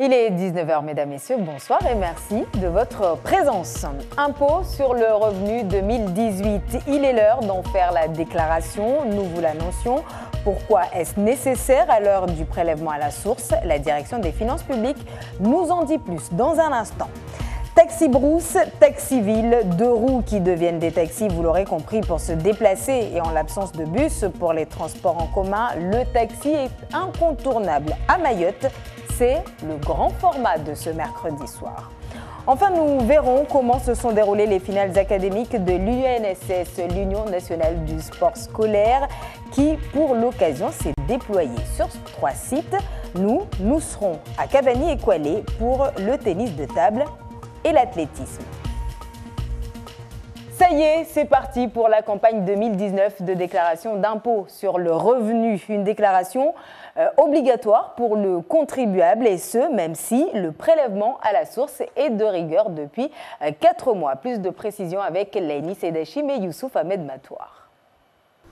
Il est 19 h, mesdames, messieurs, bonsoir et merci de votre présence. Impôt sur le revenu 2018, il est l'heure d'en faire la déclaration, nous vous l'annoncions. Pourquoi est-ce nécessaire à l'heure du prélèvement à la source? La direction des finances publiques nous en dit plus dans un instant. Taxi brousse, taxi ville, deux roues qui deviennent des taxis, vous l'aurez compris, pour se déplacer et en l'absence de bus pour les transports en commun, le taxi est incontournable à Mayotte. C'est le grand format de ce mercredi soir. Enfin, nous verrons comment se sont déroulées les finales académiques de l'UNSS, l'Union nationale du sport scolaire, qui, pour l'occasion, s'est déployée sur 3 sites. Nous serons à Cabani et Kwale pour le tennis de table et l'athlétisme. Ça y est, c'est parti pour la campagne 2019 de déclaration d'impôt sur le revenu. Une déclaration obligatoire pour le contribuable et ce, même si le prélèvement à la source est de rigueur depuis 4 mois. Plus de précisions avec Laini Sedachim et Youssouf Ahmed Matouar.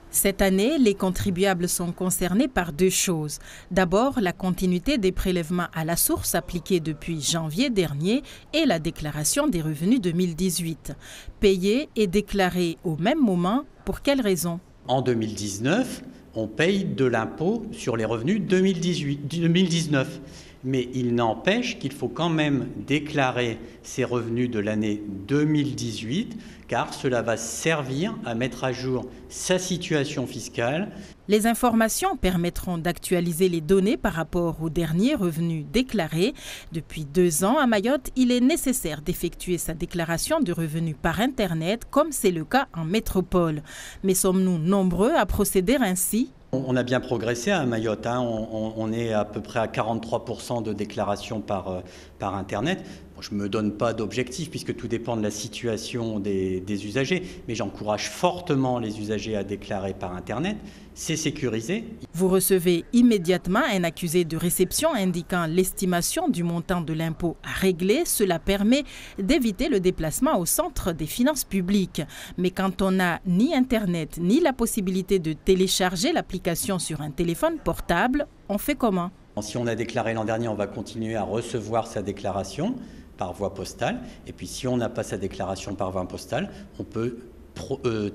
Cette année, les contribuables sont concernés par 2 choses. D'abord, la continuité des prélèvements à la source appliqués depuis janvier dernier et la déclaration des revenus 2018. Payés et déclarés au même moment, pour quelles raisons? En 2019, on paye de l'impôt sur les revenus 2019. Mais il n'empêche qu'il faut quand même déclarer ces revenus de l'année 2018, car cela va servir à mettre à jour sa situation fiscale. Les informations permettront d'actualiser les données par rapport aux derniers revenus déclarés. Depuis 2 ans, à Mayotte, il est nécessaire d'effectuer sa déclaration de revenus par Internet, comme c'est le cas en métropole. Mais sommes-nous nombreux à procéder ainsi ? On a bien progressé à Mayotte, on est à peu près à 43% de déclarations par Internet. Je ne me donne pas d'objectif puisque tout dépend de la situation des usagers, mais j'encourage fortement les usagers à déclarer par Internet. C'est sécurisé. Vous recevez immédiatement un accusé de réception indiquant l'estimation du montant de l'impôt à régler. Cela permet d'éviter le déplacement au centre des finances publiques. Mais quand on n'a ni Internet ni la possibilité de télécharger l'application sur un téléphone portable, on fait comment? Si on a déclaré l'an dernier, on va continuer à recevoir sa déclaration par voie postale. Et puis si on n'a pas sa déclaration par voie postale, on peut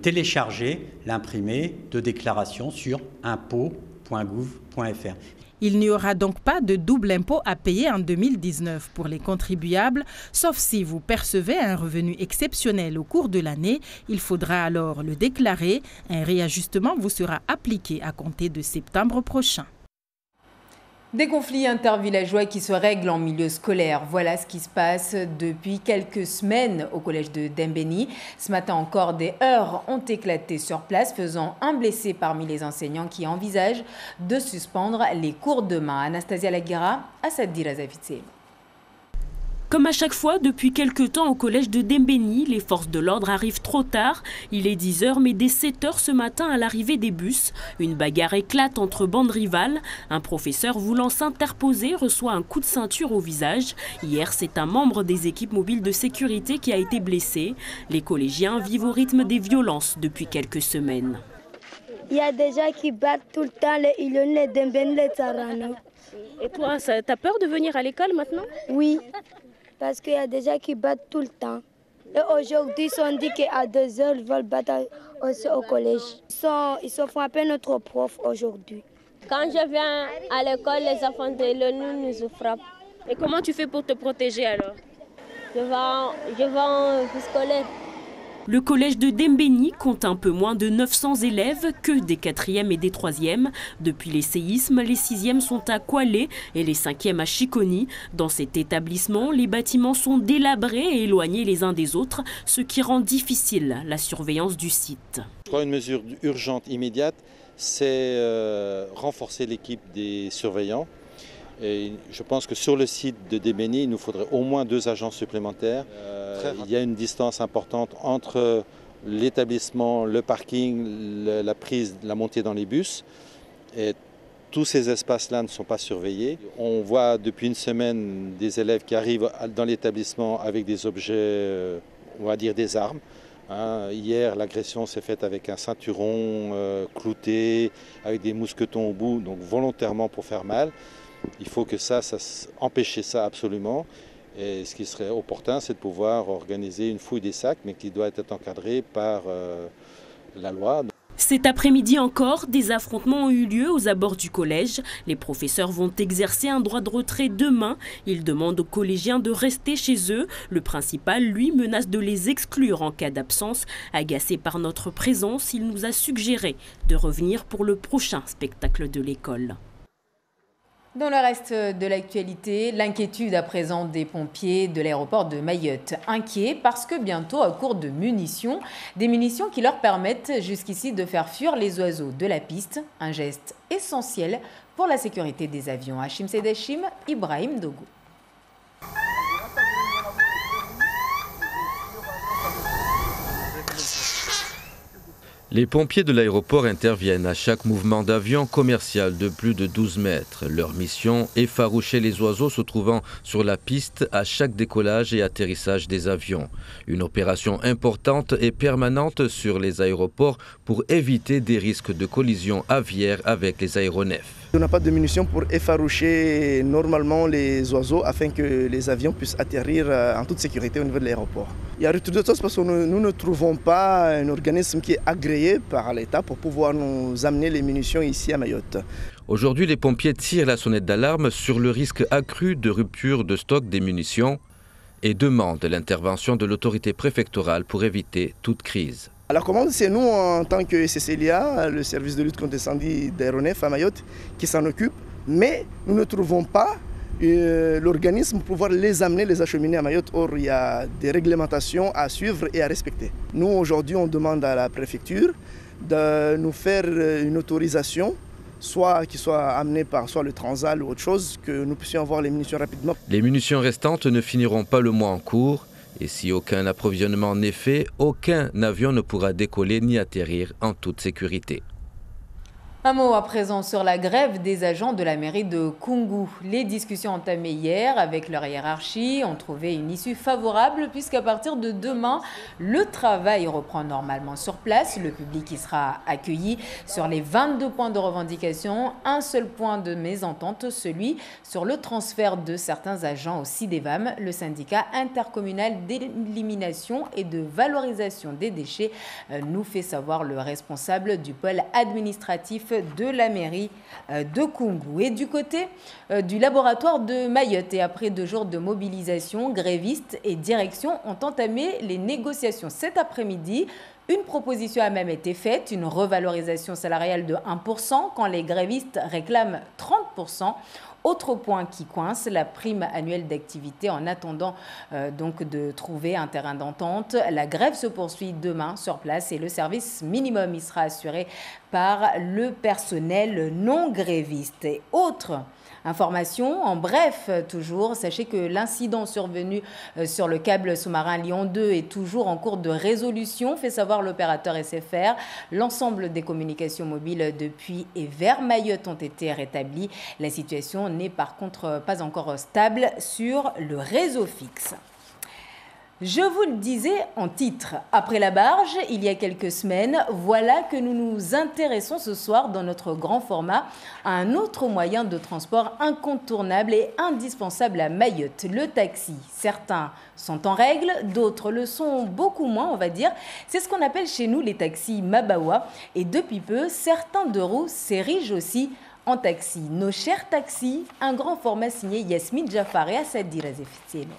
télécharger l'imprimé de déclaration sur impôt.gouv.fr. Il n'y aura donc pas de double impôt à payer en 2019 pour les contribuables, sauf si vous percevez un revenu exceptionnel au cours de l'année. Il faudra alors le déclarer. Un réajustement vous sera appliqué à compter de septembre prochain. Des conflits intervillageois qui se règlent en milieu scolaire. Voilà ce qui se passe depuis quelques semaines au collège de Dembéni. Ce matin encore, des heurts ont éclaté sur place, faisant un blessé parmi les enseignants qui envisagent de suspendre les cours demain. Anastasia Laguera, Assad Dirazavitse. Comme à chaque fois, depuis quelques temps au collège de Dembéni, les forces de l'ordre arrivent trop tard. Il est 10 h, mais dès 7 h ce matin à l'arrivée des bus, une bagarre éclate entre bandes rivales. Un professeur voulant s'interposer reçoit un coup de ceinture au visage. Hier, c'est un membre des équipes mobiles de sécurité qui a été blessé. Les collégiens vivent au rythme des violences depuis quelques semaines. Il y a des gens qui battent tout le temps les Ilonnes, les Dembéni, les Tsarano. Et toi, t'as peur de venir à l'école maintenant? Oui. Parce qu'il y a des gens qui battent tout le temps. Et aujourd'hui, ils sont dit qu'à 2 h, ils veulent battre aussi au collège. Ils sont frappés notre prof aujourd'hui. Quand je viens à l'école, les enfants de l'ONU nous frappent. Et comment tu fais pour te protéger alors? Je vais en vie scolaire. Le collège de Dembéni compte un peu moins de 900 élèves que des 4e et des 3e. Depuis les séismes, les 6e sont à Kwale et les 5e à Chikoni. Dans cet établissement, les bâtiments sont délabrés et éloignés les uns des autres, ce qui rend difficile la surveillance du site. Je crois une mesure urgente, immédiate, c'est renforcer l'équipe des surveillants. Et je pense que sur le site de Dembéni, il nous faudrait au moins 2 agents supplémentaires. Il y a une distance importante entre l'établissement, le parking, la montée dans les bus. Et tous ces espaces-là ne sont pas surveillés. On voit depuis une semaine des élèves qui arrivent dans l'établissement avec des objets, on va dire des armes. Hier, l'agression s'est faite avec un ceinturon clouté, avec des mousquetons au bout, donc volontairement pour faire mal. Il faut que empêcher ça absolument. Et ce qui serait opportun, c'est de pouvoir organiser une fouille des sacs, mais qui doit être encadrée par la loi. Cet après-midi encore, des affrontements ont eu lieu aux abords du collège. Les professeurs vont exercer un droit de retrait demain. Ils demandent aux collégiens de rester chez eux. Le principal, lui, menace de les exclure en cas d'absence. Agacé par notre présence, il nous a suggéré de revenir pour le prochain spectacle de l'école. Dans le reste de l'actualité, l'inquiétude à présent des pompiers de l'aéroport de Mayotte. Inquiets parce que bientôt, à court de munitions, des munitions qui leur permettent jusqu'ici de faire fuir les oiseaux de la piste. Un geste essentiel pour la sécurité des avions. Hachim Sedachim, Ibrahim Dogo. Les pompiers de l'aéroport interviennent à chaque mouvement d'avion commercial de plus de 12 mètres. Leur mission, effaroucher les oiseaux se trouvant sur la piste à chaque décollage et atterrissage des avions. Une opération importante et permanente sur les aéroports pour éviter des risques de collision aviaire avec les aéronefs. On n'a pas de munitions pour effaroucher normalement les oiseaux afin que les avions puissent atterrir en toute sécurité au niveau de l'aéroport. Il y a retour de temps parce que nous ne trouvons pas un organisme qui est agréé par l'État pour pouvoir nous amener les munitions ici à Mayotte. Aujourd'hui, les pompiers tirent la sonnette d'alarme sur le risque accru de rupture de stock des munitions et demandent l'intervention de l'autorité préfectorale pour éviter toute crise. La commande, c'est nous en tant que CCLIA, le service de lutte contre l'incendie d'aéronefs à Mayotte, qui s'en occupe, mais nous ne trouvons pas l'organisme pour pouvoir les amener, les acheminer à Mayotte. Or, il y a des réglementations à suivre et à respecter. Nous, aujourd'hui, on demande à la préfecture de nous faire une autorisation, soit qui soit amenée par soit le Transal ou autre chose, que nous puissions avoir les munitions rapidement. Les munitions restantes ne finiront pas le mois en cours. Et si aucun approvisionnement n'est fait, aucun avion ne pourra décoller ni atterrir en toute sécurité. Un mot à présent sur la grève des agents de la mairie de Koungou. Les discussions entamées hier avec leur hiérarchie ont trouvé une issue favorable puisqu'à partir de demain, le travail reprend normalement sur place. Le public y sera accueilli sur les 22 points de revendication. Un seul point de mésentente, celui sur le transfert de certains agents au CIDEVAM, le syndicat intercommunal d'élimination et de valorisation des déchets, nous fait savoir le responsable du pôle administratif de la mairie de Koungou. Et du côté du laboratoire de Mayotte, et après 2 jours de mobilisation, grévistes et direction ont entamé les négociations cet après-midi. Une proposition a même été faite, une revalorisation salariale de 1% quand les grévistes réclament 30%. Autre point qui coince, la prime annuelle d'activité en attendant donc de trouver un terrain d'entente. La grève se poursuit demain sur place et le service minimum y sera assuré par le personnel non gréviste. Et autre information, en bref, toujours, sachez que l'incident survenu sur le câble sous-marin Lyon 2 est toujours en cours de résolution, fait savoir l'opérateur SFR. L'ensemble des communications mobiles depuis et vers Mayotte ont été rétablies. La situation n'est par contre pas encore stable sur le réseau fixe. Je vous le disais en titre, après la barge, il y a quelques semaines, voilà que nous nous intéressons ce soir dans notre grand format à un autre moyen de transport incontournable et indispensable à Mayotte, le taxi. Certains sont en règle, d'autres le sont beaucoup moins, on va dire. C'est ce qu'on appelle chez nous les taxis Mabawa. Et depuis peu, certains deux roues s'érigent aussi en taxi. Nos chers taxis, un grand format signé Yasmine Jafar et Assadi Razefitieno.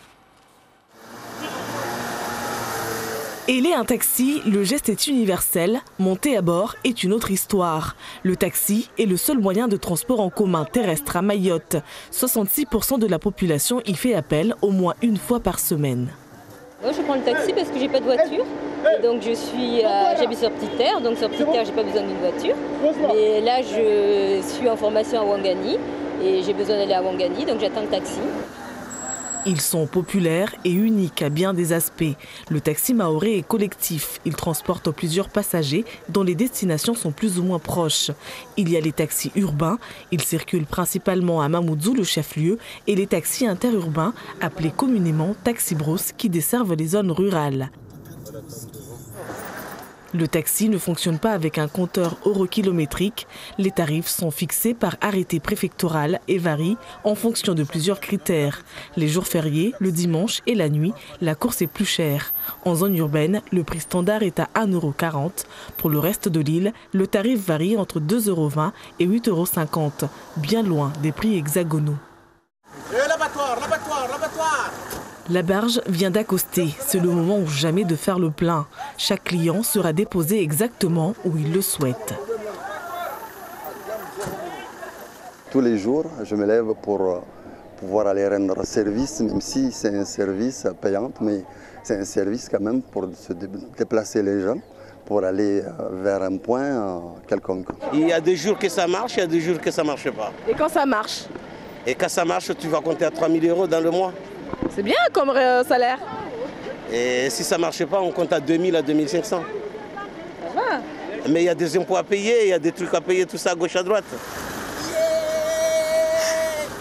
Et un taxi, le geste est universel. Monter à bord est une autre histoire. Le taxi est le seul moyen de transport en commun terrestre à Mayotte. 66% de la population y fait appel au moins une fois par semaine. Moi, je prends le taxi parce que j'ai pas de voiture. Et donc j'habite sur Petite Terre, donc sur Petite Terre, j'ai pas besoin d'une voiture. Mais là, je suis en formation à Ouangani et j'ai besoin d'aller à Ouangani, donc j'attends le taxi. Ils sont populaires et uniques à bien des aspects. Le taxi maoré est collectif. Il transporte plusieurs passagers dont les destinations sont plus ou moins proches. Il y a les taxis urbains. Ils circulent principalement à Mamoudzou, le chef-lieu, et les taxis interurbains, appelés communément taxi-brousse, qui desservent les zones rurales. Le taxi ne fonctionne pas avec un compteur eurokilométrique. Les tarifs sont fixés par arrêté préfectoral et varient en fonction de plusieurs critères. Les jours fériés, le dimanche et la nuit, la course est plus chère. En zone urbaine, le prix standard est à 1,40 €. Pour le reste de l'île, le tarif varie entre 2,20 € et 8,50 €, bien loin des prix hexagonaux. L'abattoir. La barge vient d'accoster. C'est le moment ou jamais de faire le plein. Chaque client sera déposé exactement où il le souhaite. Tous les jours, je me lève pour pouvoir aller rendre service, même si c'est un service payant, mais c'est un service quand même pour se déplacer les gens, pour aller vers un point quelconque. Il y a des jours que ça marche, il y a des jours que ça ne marche pas. Et quand ça marche? Et quand ça marche, tu vas compter à 3 000 € dans le mois. C'est bien comme salaire. Et si ça ne marche pas, on compte à 2 000 à 2 500. Ça va. Mais il y a des impôts à payer, il y a des trucs à payer, tout ça à gauche à droite.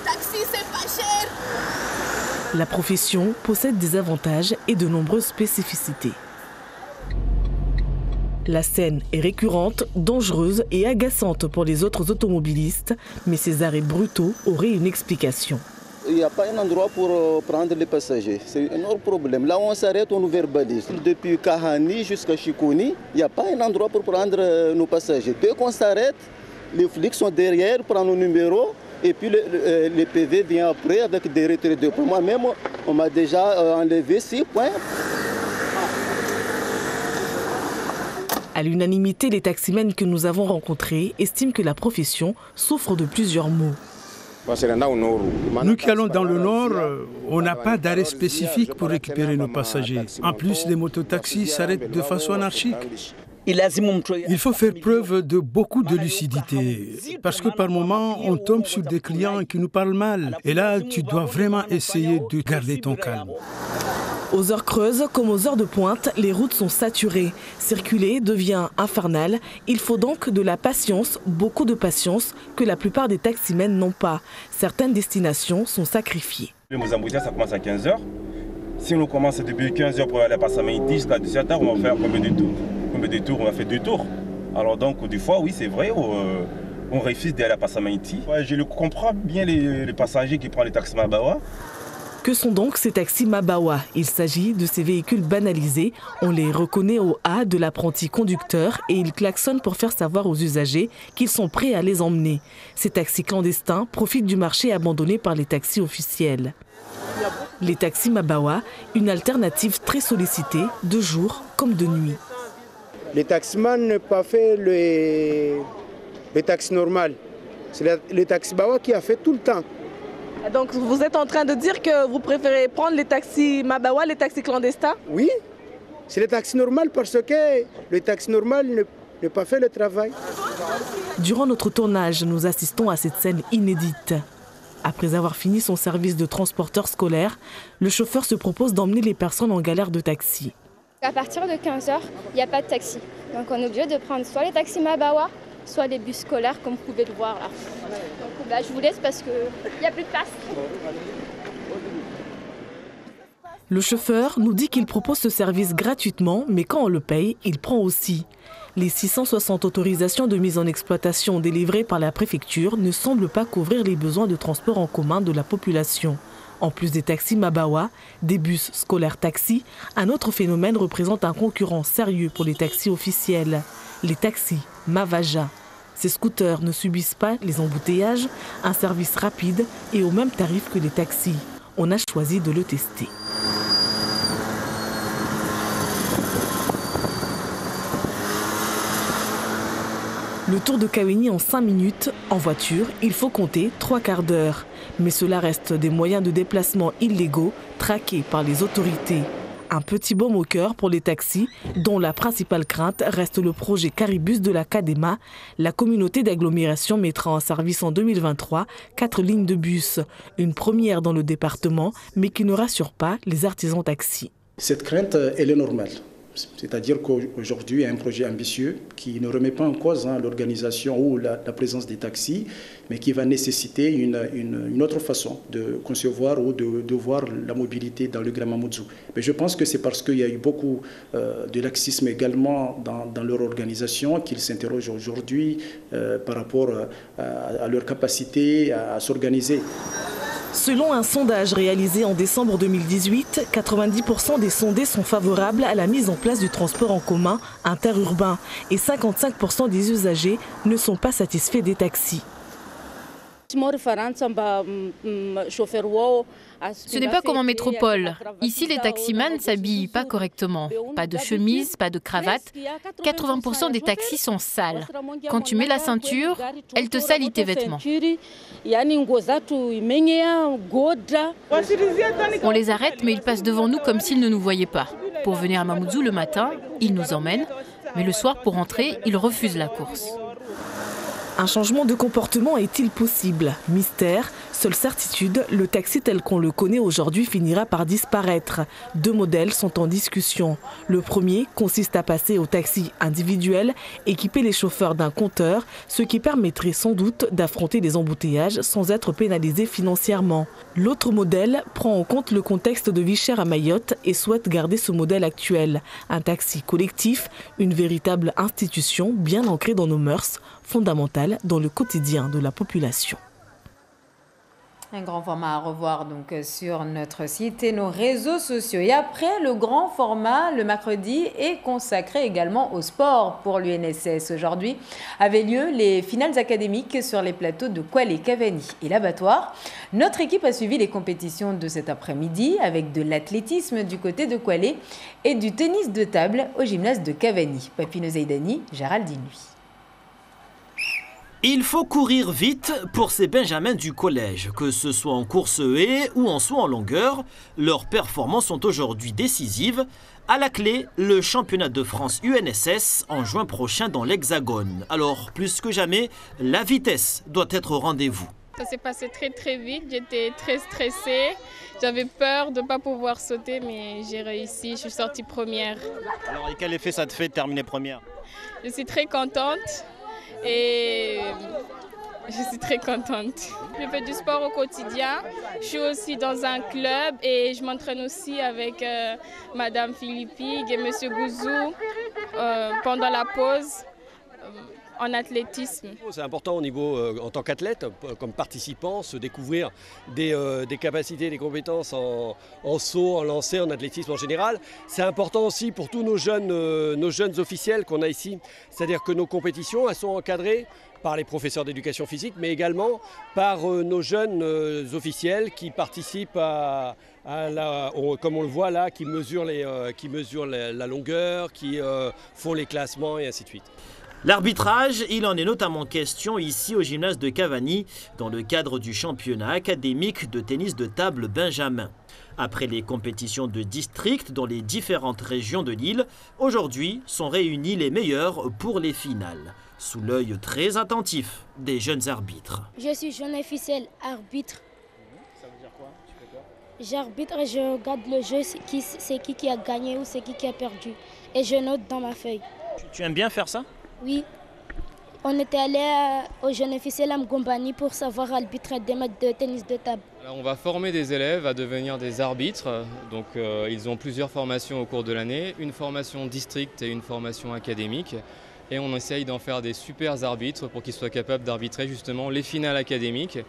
Taxi, c'est pas cher. La profession possède des avantages et de nombreuses spécificités. La scène est récurrente, dangereuse et agaçante pour les autres automobilistes, mais ces arrêts brutaux auraient une explication. Il n'y a pas un endroit pour prendre les passagers. C'est un autre problème. Là où on s'arrête, on nous verbalise. Depuis Kahani jusqu'à Chikouni, il n'y a pas un endroit pour prendre nos passagers. Dès qu'on s'arrête, les flics sont derrière, prennent nos numéros, et puis le PV vient après avec des retraits de points. Moi-même, on m'a déjà enlevé 6 points. À l'unanimité, les taximens que nous avons rencontrés estiment que la profession souffre de plusieurs maux. Nous qui allons dans le nord, on n'a pas d'arrêt spécifique pour récupérer nos passagers. En plus, les mototaxis s'arrêtent de façon anarchique. Il faut faire preuve de beaucoup de lucidité, parce que par moments, on tombe sur des clients qui nous parlent mal. Et là, tu dois vraiment essayer de garder ton calme. Aux heures creuses comme aux heures de pointe, les routes sont saturées. Circuler devient infernal. Il faut donc de la patience, beaucoup de patience, que la plupart des taximens n'ont pas. Certaines destinations sont sacrifiées. Les embouteillages, ça commence à 15 h. Si on commence depuis 15 h pour aller à Passamenti jusqu'à 17 h, on va faire combien de tours? On va faire 2 tours. Alors donc, des fois, oui, c'est vrai, on refuse d'aller à Passamenti. Ouais, je comprends bien les passagers qui prennent les taxis Mabawa. Que sont donc ces taxis Mabawa? Il s'agit de ces véhicules banalisés. On les reconnaît au A de l'apprenti conducteur et ils klaxonnent pour faire savoir aux usagers qu'ils sont prêts à les emmener. Ces taxis clandestins profitent du marché abandonné par les taxis officiels. Les taxis Mabawa, une alternative très sollicitée, de jour comme de nuit. Les taximans n'ont pas fait les taxis normales. C'est les taxis Mabawa qui a fait tout le temps. Donc vous êtes en train de dire que vous préférez prendre les taxis Mabawa, les taxis clandestins? Oui, c'est les taxis normaux parce que les taxis normaux n'ont pas fait le travail. Durant notre tournage, nous assistons à cette scène inédite. Après avoir fini son service de transporteur scolaire, le chauffeur se propose d'emmener les personnes en galère de taxi. À partir de 15 h, il n'y a pas de taxi. Donc on est obligé de prendre soit les taxis Mabawa, soit les bus scolaires comme vous pouvez le voir là. Donc là je vous laisse parce qu'il n'y a plus de place. Le chauffeur nous dit qu'il propose ce service gratuitement, mais quand on le paye, il prend aussi. Les 660 autorisations de mise en exploitation délivrées par la préfecture ne semblent pas couvrir les besoins de transport en commun de la population. En plus des taxis Mabawa, des bus scolaires taxis, un autre phénomène représente un concurrent sérieux pour les taxis officiels. Les taxis Mavaja. Ces scooters ne subissent pas les embouteillages, un service rapide et au même tarif que les taxis. On a choisi de le tester. Le tour de Kaweni en 5 minutes. En voiture, il faut compter 3 quarts d'heure. Mais cela reste des moyens de déplacement illégaux traqués par les autorités. Un petit baume au cœur pour les taxis, dont la principale crainte reste le projet Caribus de la CADEMA. La communauté d'agglomération mettra en service en 2023 4 lignes de bus. Une première dans le département, mais qui ne rassure pas les artisans taxis. Cette crainte, elle est normale. C'est-à-dire qu'aujourd'hui, il y a un projet ambitieux qui ne remet pas en cause l'organisation ou la présence des taxis, mais qui va nécessiter une autre façon de concevoir ou de voir la mobilité dans le Grand Mamoudzou. Mais je pense que c'est parce qu'il y a eu beaucoup de laxisme également dans leur organisation qu'ils s'interrogent aujourd'hui par rapport à leur capacité à s'organiser. Selon un sondage réalisé en décembre 2018, 90% des sondés sont favorables à la mise en place du transport en commun interurbain et 55% des usagers ne sont pas satisfaits des taxis. Ce n'est pas comme en métropole. Ici, les taximans ne s'habillent pas correctement. Pas de chemise, pas de cravate. 80% des taxis sont sales. Quand tu mets la ceinture, elle te salit tes vêtements. On les arrête, mais ils passent devant nous comme s'ils ne nous voyaient pas. Pour venir à Mamoudzou le matin, ils nous emmènent. Mais le soir, pour rentrer, ils refusent la course. Un changement de comportement est-il possible? Mystère. Seule certitude, le taxi tel qu'on le connaît aujourd'hui finira par disparaître. 2 modèles sont en discussion. Le premier consiste à passer au taxi individuel, équiper les chauffeurs d'un compteur, ce qui permettrait sans doute d'affronter les embouteillages sans être pénalisé financièrement. L'autre modèle prend en compte le contexte de vie chère à Mayotte et souhaite garder ce modèle actuel. Un taxi collectif, une véritable institution bien ancrée dans nos mœurs, fondamentale dans le quotidien de la population. Un grand format à revoir donc sur notre site et nos réseaux sociaux. Et après, le grand format, le mercredi, est consacré également au sport pour l'UNSS. Aujourd'hui avaient lieu les finales académiques sur les plateaux de Kwale, Cavani et l'Abattoir. Notre équipe a suivi les compétitions de cet après-midi avec de l'athlétisme du côté de Kwale et du tennis de table au gymnase de Cavani. Papino Zaidani, Géraldine lui. Il faut courir vite pour ces benjamins du collège, que ce soit en course haie ou en saut en longueur. Leurs performances sont aujourd'hui décisives. À la clé, le championnat de France UNSS en juin prochain dans l'Hexagone. Alors, plus que jamais, la vitesse doit être au rendez-vous. Ça s'est passé très vite, j'étais très stressée. J'avais peur de ne pas pouvoir sauter, mais j'ai réussi, je suis sortie première. Alors, et quel effet ça te fait de terminer première? Je suis très contente. Et je suis très contente. Je fais du sport au quotidien. Je suis aussi dans un club et je m'entraîne aussi avec Madame Philippig et Monsieur Gouzou pendant la pause en athlétisme. C'est important au niveau, en tant qu'athlète, comme participant, se découvrir des capacités, des compétences en saut, en lancer, en athlétisme en général. C'est important aussi pour tous nos jeunes officiels qu'on a ici. C'est-à-dire que nos compétitions, elles sont encadrées par les professeurs d'éducation physique, mais également par nos jeunes officiels qui participent comme on le voit là, qui mesurent la longueur, qui font les classements et ainsi de suite. L'arbitrage, il en est notamment question ici au gymnase de Cavani, dans le cadre du championnat académique de tennis de table Benjamin. Après les compétitions de district dans les différentes régions de l'île, aujourd'hui sont réunis les meilleurs pour les finales, sous l'œil très attentif des jeunes arbitres. Je suis jeune officiel arbitre. Ça veut dire quoi? Tu fais quoi? J'arbitre et je regarde le jeu, c'est qui a gagné ou c'est qui a perdu. Et je note dans ma feuille. Tu aimes bien faire ça? Oui, on était allé au jeune officiel à Mgombani pour savoir arbitrer des matchs de tennis de table. Alors on va former des élèves à devenir des arbitres. Donc ils ont plusieurs formations au cours de l'année, une formation district et une formation académique. Et on essaye d'en faire des super arbitres pour qu'ils soient capables d'arbitrer justement les finales académiques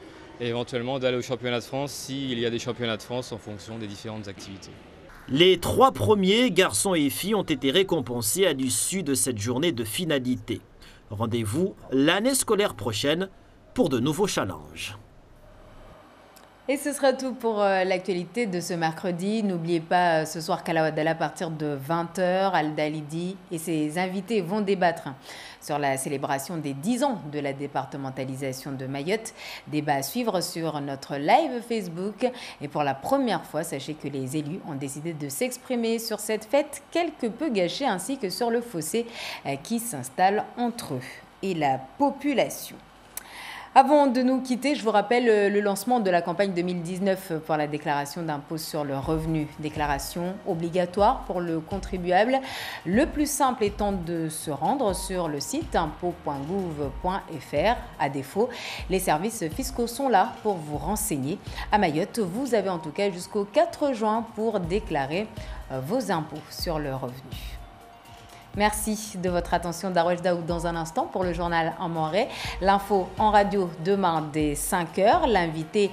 et éventuellement d'aller au championnat de France s'il y a des championnats de France en fonction des différentes activités. Les 3 premiers, garçons et filles, ont été récompensés à l'issue de cette journée de finalité. Rendez-vous l'année scolaire prochaine pour de nouveaux challenges. Et ce sera tout pour l'actualité de ce mercredi. N'oubliez pas ce soir qu'à la Ouaddala, à partir de 20h, Al-Dalidi et ses invités vont débattre sur la célébration des 10 ans de la départementalisation de Mayotte. Débat à suivre sur notre live Facebook. Et pour la première fois, sachez que les élus ont décidé de s'exprimer sur cette fête quelque peu gâchée, ainsi que sur le fossé qui s'installe entre eux et la population. Avant de nous quitter, je vous rappelle le lancement de la campagne 2019 pour la déclaration d'impôt sur le revenu. Déclaration obligatoire pour le contribuable. Le plus simple étant de se rendre sur le site impôt.gouv.fr. À défaut, les services fiscaux sont là pour vous renseigner. À Mayotte, vous avez en tout cas jusqu'au 4 juin pour déclarer vos impôts sur le revenu. Merci de votre attention. Darwesh Daoud dans un instant pour le journal en Moré. L'info en radio demain dès 5h. L'invité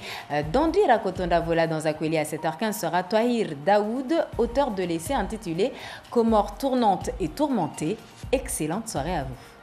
d'Andira Kotonda Vola dans Akweli à 7h15 sera Tahir Daoud, auteur de l'essai intitulé Comores tournantes et tourmentées. Excellente soirée à vous.